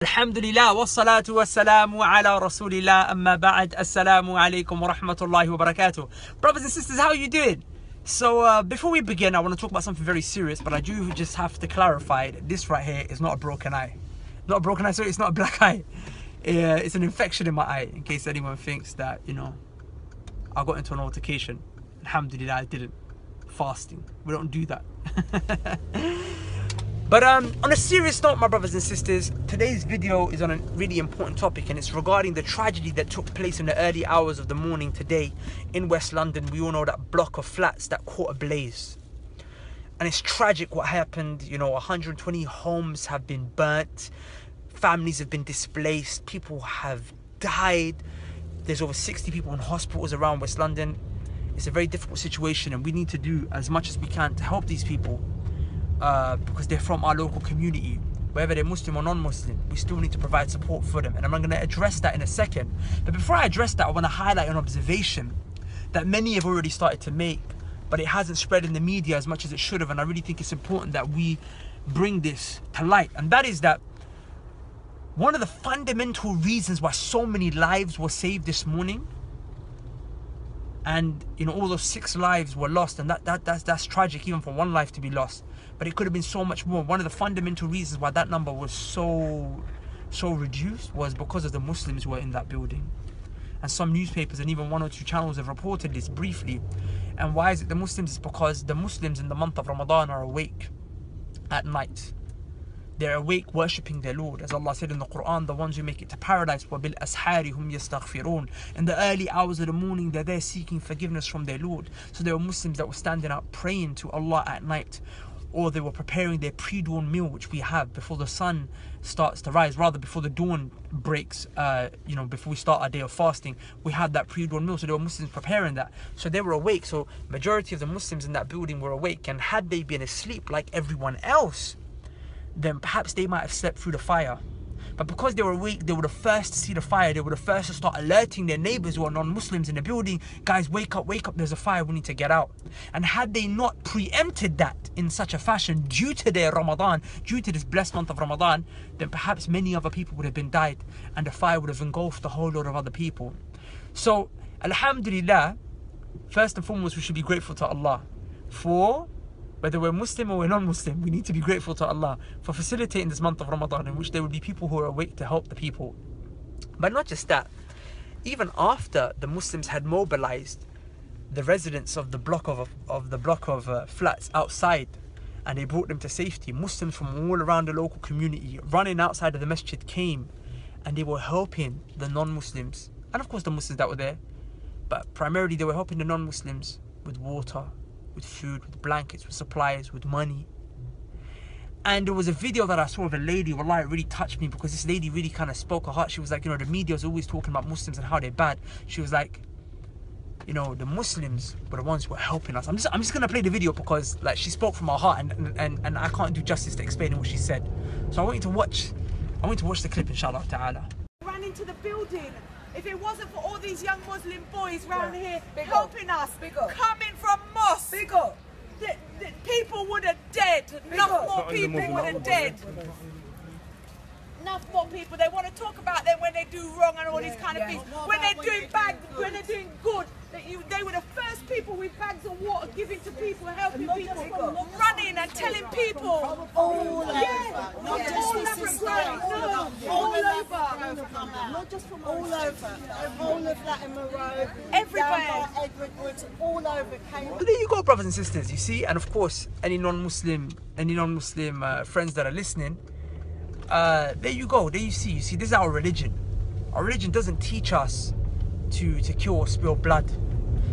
Alhamdulillah, wassalatu wassalamu ala rasulillah, amma ba'd, assalamu alaikum wa rahmatullahi wa barakatuh. Brothers and sisters, how are you doing? So before we begin, I want to talk about something very serious, but I do just have to clarify that this right here is not a broken eye. Not a broken eye, sorry, it's not a black eye. It's an infection in my eye, in case anyone thinks that, you know, I got into an altercation. Alhamdulillah, I didn't. Fasting, we don't do that. But on a serious note, my brothers and sisters, today's video is on a really important topic, and it's regarding the tragedy that took place in the early hours of the morning today in West London. We all know that block of flats that caught ablaze. And it's tragic what happened. You know, 120 homes have been burnt, families have been displaced, people have died. There's over 60 people in hospitals around West London. It's a very difficult situation, and we need to do as much as we can to help these people. Because they're from our local community, whether they're Muslim or non-Muslim, we still need to provide support for them, and I'm going to address that in a second. But before I address that, I want to highlight an observation that many have already started to make, but it hasn't spread in the media as much as it should have, and I really think it's important that we bring this to light. And that is that one of the fundamental reasons why so many lives were saved this morning, and you know, all those 6 lives were lost, and that's tragic, even for one life to be lost, but it could have been so much more. One of the fundamental reasons why that number was so reduced was because of the Muslims who were in that building. And some newspapers and even 1 or 2 channels have reported this briefly. And why is it the Muslims? It's because the Muslims in the month of Ramadan are awake at night. They're awake worshipping their Lord. As Allah said in the Quran, the ones who make it to paradise, وَبِالْأَسْحَارِ هُمْ يَسْتَغْفِرُونَ. In the early hours of the morning, they're there seeking forgiveness from their Lord. So there were Muslims that were standing out praying to Allah at night, or they were preparing their pre-dawn meal, which we have before the sun starts to rise, rather before the dawn breaks, you know, before we start our day of fasting, we had that pre-dawn meal. So there were Muslims preparing that. So they were awake. So majority of the Muslims in that building were awake, and had they been asleep like everyone else, then perhaps they might have slept through the fire. But because they were awake, they were the first to see the fire. They were the first to start alerting their neighbors who are non-Muslims in the building. Guys, wake up, there's a fire, we need to get out. And had they not preempted that in such a fashion due to their Ramadan, due to this blessed month of Ramadan, then perhaps many other people would have been died, and the fire would have engulfed a whole lot of other people. So, Alhamdulillah, first and foremost, we should be grateful to Allah for, whether we're Muslim or we're non-Muslim, we need to be grateful to Allah for facilitating this month of Ramadan, in which there will be people who are awake to help the people. But not just that, even after the Muslims had mobilized the residents of the block of flats outside, and they brought them to safety, Muslims from all around the local community running outside of the masjid came, and they were helping the non-Muslims, and of course the Muslims that were there, but primarily they were helping the non-Muslims with water, with food, with blankets, with supplies, with money. And there was a video that I saw of a lady, wallah, it really touched me, because this lady really kind of spoke her heart. She was like, you know, the media is always talking about Muslims and how they're bad. She was like, you know, the Muslims were the ones who were helping us. I'm just gonna play the video because like she spoke from her heart, and I can't do justice to explaining what she said. So I want you to watch the clip, inshallah ta'ala. Ran into the building. If it wasn't for all these young Muslim boys round here helping us, coming from mosque, the people would have dead. Enough more people would have dead. Enough more people. They want to talk about them when they do wrong and all these kind of things. When they're doing bad, when they're doing good, they were the first people with bags of water giving to people, helping people, running and telling people. All over. Not just this all over. Not just from all over. The whole of Latimer Road, everywhere. Edward, all over. So there you go, brothers and sisters. You see, and of course, any non-Muslim friends that are listening. There you go, there you see, this is our religion. Our religion doesn't teach us to kill or spill blood.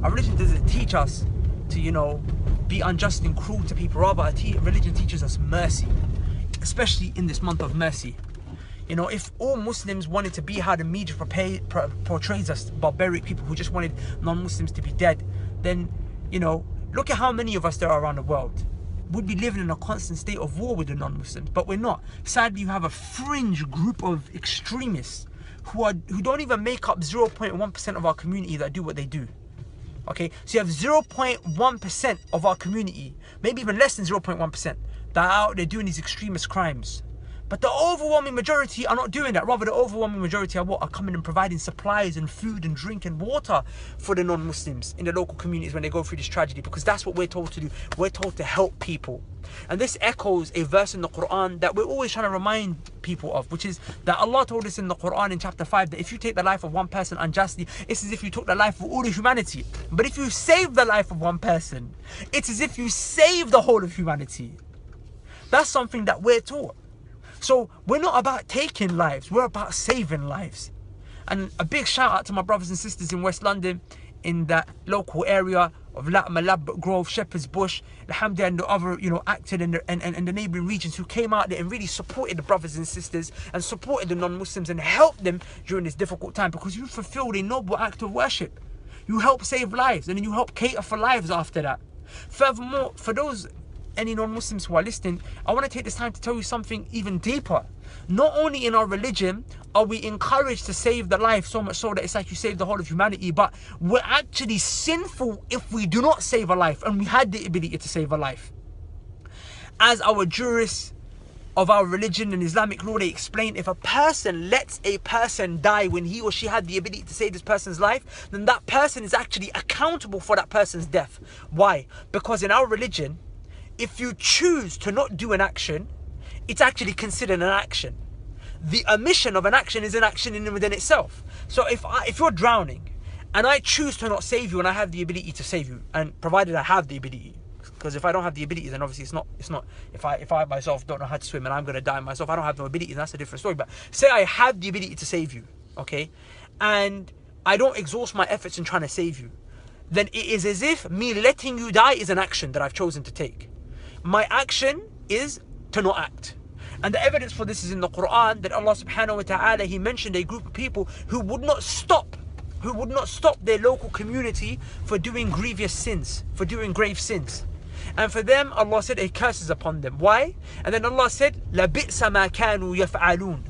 Our religion doesn't teach us to, you know, be unjust and cruel to people. Rather, religion teaches us mercy, especially in this month of mercy. You know, if all Muslims wanted to be how the media portrays us, barbaric people who just wanted non-Muslims to be dead, then, you know, look at how many of us there are around the world. We'd be living in a constant state of war with the non-Muslims, but we're not. Sadly, you have a fringe group of extremists who don't even make up 0.1% of our community that do what they do. Okay, so you have 0.1% of our community, maybe even less than 0.1%, that are out there doing these extremist crimes. But the overwhelming majority are not doing that. Rather, the overwhelming majority are what? Are coming and providing supplies and food and drink and water for the non-Muslims in the local communities when they go through this tragedy, because that's what we're told to do. We're told to help people. And this echoes a verse in the Quran that we're always trying to remind people of, which is that Allah told us in the Quran in chapter 5 that if you take the life of one person unjustly, it's as if you took the life of all of humanity. But if you save the life of one person, it's as if you save the whole of humanity. That's something that we're taught. So we're not about taking lives, we're about saving lives. And a big shout out to my brothers and sisters in West London, in that local area of Ladbroke Grove, Shepherd's Bush, Alhamdulillah, and the other, acted in the neighbouring regions, who came out there and really supported the brothers and sisters and supported the non-Muslims and helped them during this difficult time, because you fulfilled a noble act of worship. You help save lives, and then you help cater for lives after that. Furthermore, for those any non-Muslims who are listening, I want to take this time to tell you something even deeper. Not only in our religion are we encouraged to save the life, so much so that it's like you save the whole of humanity, but we're actually sinful if we do not save a life, and we had the ability to save a life. As our jurists of our religion and Islamic law, they explain, if a person lets a person die when he or she had the ability to save this person's life, then that person is actually accountable for that person's death. Why? Because in our religion, if you choose to not do an action, it's actually considered an action. The omission of an action is an action in and within itself. So if you're drowning and I choose to not save you and I have the ability to save you, and provided I have the ability, because if I don't have the ability, then obviously it's not if I myself don't know how to swim and I'm going to die myself, I don't have no ability, and that's a different story. But say I have the ability to save you, okay, and I don't exhaust my efforts in trying to save you, then it is as if me letting you die is an action that I've chosen to take. My action is to not act. And the evidence for this is in the Quran, that Allah subhanahu wa ta'ala, He mentioned a group of people who would not stop their local community for doing grievous sins, for doing grave sins. And for them, Allah said, a curse is upon them. Why? And then Allah said, لَبِئْسَ مَا كَانُوا يَفْعَلُونَ.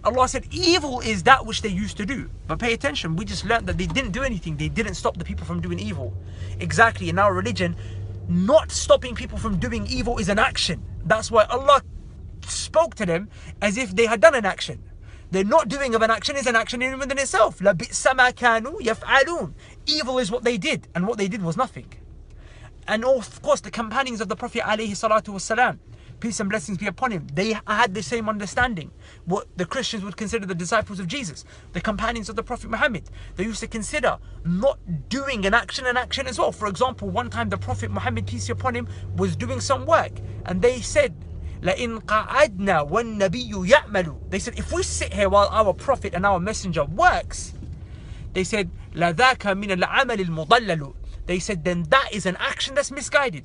Allah said, evil is that which they used to do. But pay attention, we just learned that they didn't do anything. They didn't stop the people from doing evil. Exactly, in our religion, not stopping people from doing evil is an action. That's why Allah spoke to them as if they had done an action. The not doing of an action is an action in and within itself. لَبِئْسَ مَا كَانُوا يَفْعَلُونَ. Evil is what they did, and what they did was nothing. And of course, the companions of the Prophet ﷺ, peace and blessings be upon him, they had the same understanding. What the Christians would consider the disciples of Jesus, the companions of the Prophet Muhammad, they used to consider not doing an action as well. For example, one time the Prophet Muhammad, peace be upon him, was doing some work, and they said, لَإِنْ قَعَدْنَا وَالنَّبِيُّ يَعْمَلُ. They said, if we sit here while our Prophet and our Messenger works, they said, لَذَاكَ مِنَ الْعَمَلِ الْمُضَلَّلُ. They said, then that is an action that's misguided.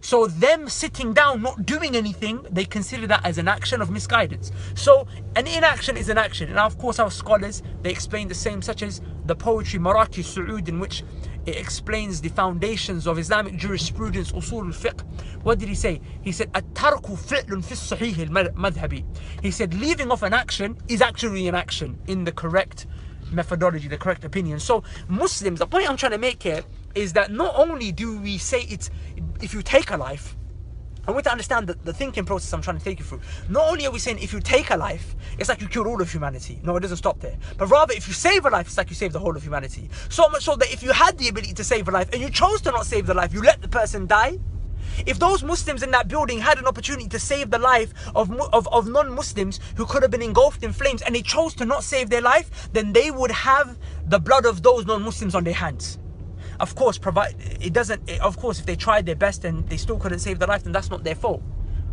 So them sitting down, not doing anything, they consider that as an action of misguidance. So an inaction is an action. And of course our scholars, they explain the same, such as the poetry Maraki Su'ud, in which it explains the foundations of Islamic jurisprudence, usul al-fiqh. What did he say? He said, الترك فعل في الصحيح المذهبي. He said, leaving off an action is actually an action in the correct methodology, the correct opinion. So Muslims, the point I'm trying to make here is that not only do we say it's, if you take a life, I want to understand the thinking process I'm trying to take you through. Not only are we saying if you take a life, it's like you killed all of humanity. No, it doesn't stop there. But rather, if you save a life, it's like you save the whole of humanity. So much so that if you had the ability to save a life and you chose to not save the life, you let the person die. If those Muslims in that building had an opportunity to save the life of non-Muslims who could have been engulfed in flames, and they chose to not save their life, then they would have the blood of those non-Muslims on their hands. Of course, if they tried their best and they still couldn't save their life, then that's not their fault.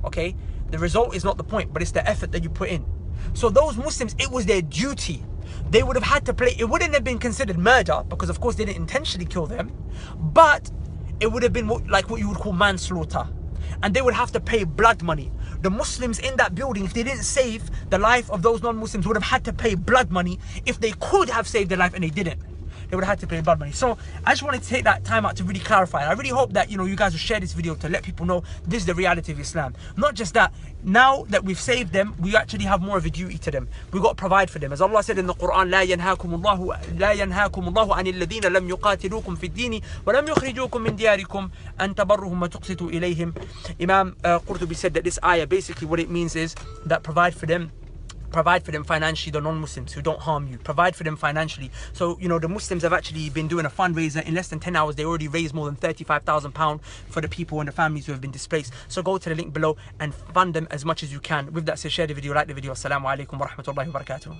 Okay? The result is not the point, but it's the effort that you put in. So those Muslims, it was their duty. They would have had to play, it wouldn't have been considered murder, because of course they didn't intentionally kill them, but it would have been like what you would call manslaughter. And they would have to pay blood money. The Muslims in that building, if they didn't save the life of those non-Muslims, would have had to pay blood money if they could have saved their life, and they didn't. they would have had to pay blood money. So I just wanted to take that time out to really clarify. And I really hope that, you know, you guys will share this video to let people know this is the reality of Islam. Not just that, now that we've saved them, we actually have more of a duty to them. We've got to provide for them. As Allah said in the Quran, لا ينهاكم الله عن الذين لم يقاتلوكم في الدين ولم يخرجوكم من دياركم أن تبرهم وتقسطوا إليهم. Imam Qurtubi said that this ayah, basically what it means is that provide for them financially, the non-Muslims who don't harm you. Provide for them financially. So, you know, the Muslims have actually been doing a fundraiser. In less than 10 hours, they already raised more than £35,000 for the people and the families who have been displaced. So go to the link below and fund them as much as you can. With that said, share the video, like the video. Assalamu alaikum wa rahmatullahi wa barakatuh.